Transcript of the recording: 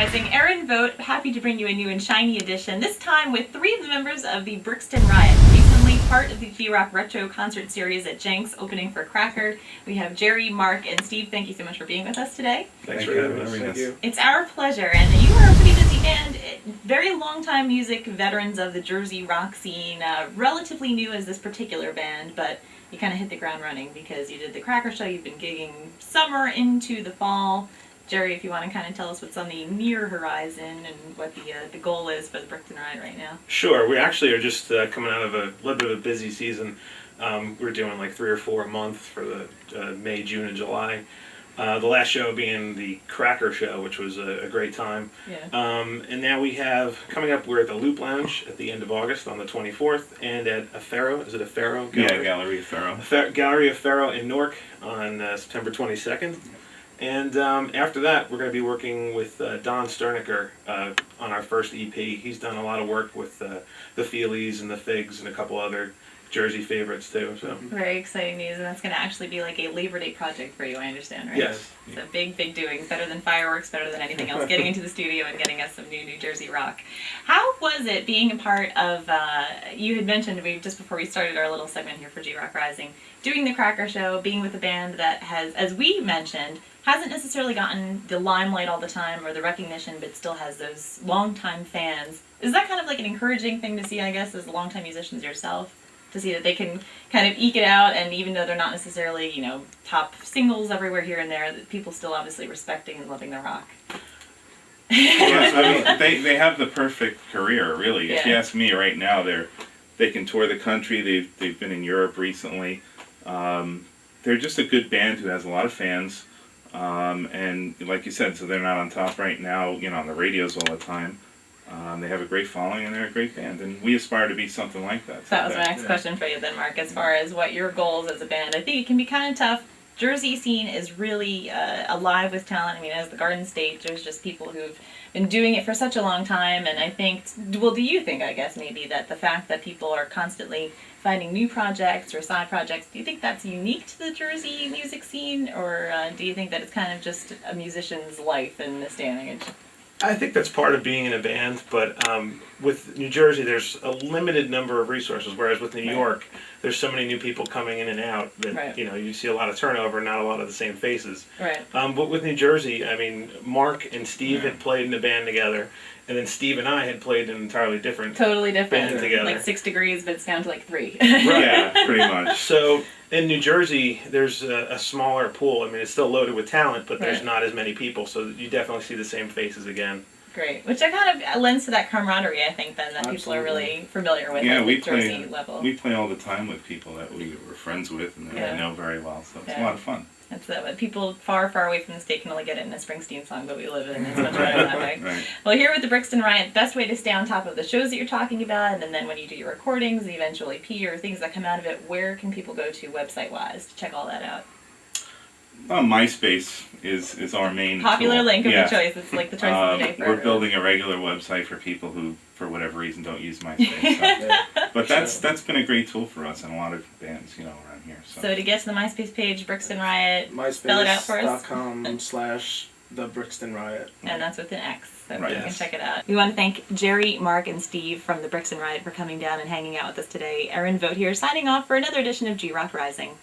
Rising. Erin, Vogt, happy to bring you a new and shiny edition, this time with 3 of the members of the Brixton Riot. Recently part of the G-Rock Retro Concert Series at Jenks, opening for Cracker. We have Jerry, Mark, and Steve. Thank you so much for being with us today. Thanks for having us. Thank you. It's our pleasure, and you are a pretty busy band, very long-time music veterans of the Jersey rock scene, relatively new as this particular band, but you kind of hit the ground running because you did the Cracker show, you've been gigging summer into the fall. Jerry, if you want to kind of tell us what's on the near horizon and what the goal is for the Brixton Riot right now. Sure. We actually are just coming out of a little bit of a busy season. We're doing like 3 or 4 a month for the May, June, and July. The last show being the Cracker show, which was a great time. Yeah. And now we have, coming up, we're at the Loop Lounge at the end of August on the 24th, and at Afero, is it Afero? Yeah, Gallery Afero. Gallery Afero in Newark on September 22nd. And after that, we're going to be working with Don Sternicker on our first EP. He's done a lot of work with the Feelies and the Figs and a couple other Jersey favorites too. So very exciting news, and that's going to actually be like a Labor Day project for you, I understand, right? yes. It's a big, big doing. Better than fireworks, better than anything else. Getting into the studio and getting us some New Jersey rock. How was it being a part of, you had mentioned just before we started our little segment here for G-Rock Rising, doing the Cracker show, being with a band that has, as we mentioned, hasn't necessarily gotten the limelight all the time or the recognition, but still has those longtime fans. Is that kind of like an encouraging thing to see, I guess, as longtime musicians yourself? To see that they can kind of eke it out, and even though they're not necessarily, top singles everywhere here and there, that people still obviously respecting and loving their rock. Yes, I mean, they have the perfect career, really. Yeah. If you ask me right now, they can tour the country. They've been in Europe recently. They're just a good band who has a lot of fans. And like you said, so they're not on top right now, on the radios all the time. They have a great following and they're a great band, and we aspire to be something like that. That was my next question for you then, Mark, as far as what your goals as a band. I think it can be kind of tough. Jersey scene is really alive with talent. I mean, as the Garden State, there's just people who've been doing it for such a long time, and I think, well, do you think, I guess, maybe, that the fact that people are constantly finding new projects or side projects, do you think that's unique to the Jersey music scene, or do you think that it's kind of just a musician's life in this day and age? I think that's part of being in a band, but with New Jersey, there's a limited number of resources, whereas with New York, there's so many new people coming in and out that, you see a lot of turnover, not a lot of the same faces. Right. But with New Jersey, I mean, Mark and Steve had played in a band together, and then Steve and I had played in an entirely different band together. Like 6 degrees, but it's down to like 3. Right. Yeah, pretty much. So in New Jersey, there's a smaller pool. I mean, it's still loaded with talent, but there's not as many people, so you definitely see the same faces again. Great, which kind of lends to that camaraderie, I think, then, that people are really familiar with at the Jersey level. We play all the time with people that we were friends with and that we know very well, so it's a lot of fun. That's what people far, far away from the state can only get it in a Springsteen song, but we live in it. It's much better that way. Right. Well, here with the Brixton Riot, best way to stay on top of the shows that you're talking about, and then when you do your recordings, the eventual EP or things that come out of it, where can people go to website-wise to check all that out? MySpace is our main popular tool. link of the choice. It's like the choice of the day for We're building a regular website for people who, for whatever reason, don't use MySpace. So. But that's been a great tool for us and a lot of bands, around here. So to get to the MySpace page, Brixton Riot, spell it out for us. MySpace.com/the Brixton Riot. And that's with an X, so you can check it out. We want to thank Jerry, Mark, and Steve from the Brixton Riot for coming down and hanging out with us today. Erin, Vogt here, signing off for another edition of G-Rock Rising.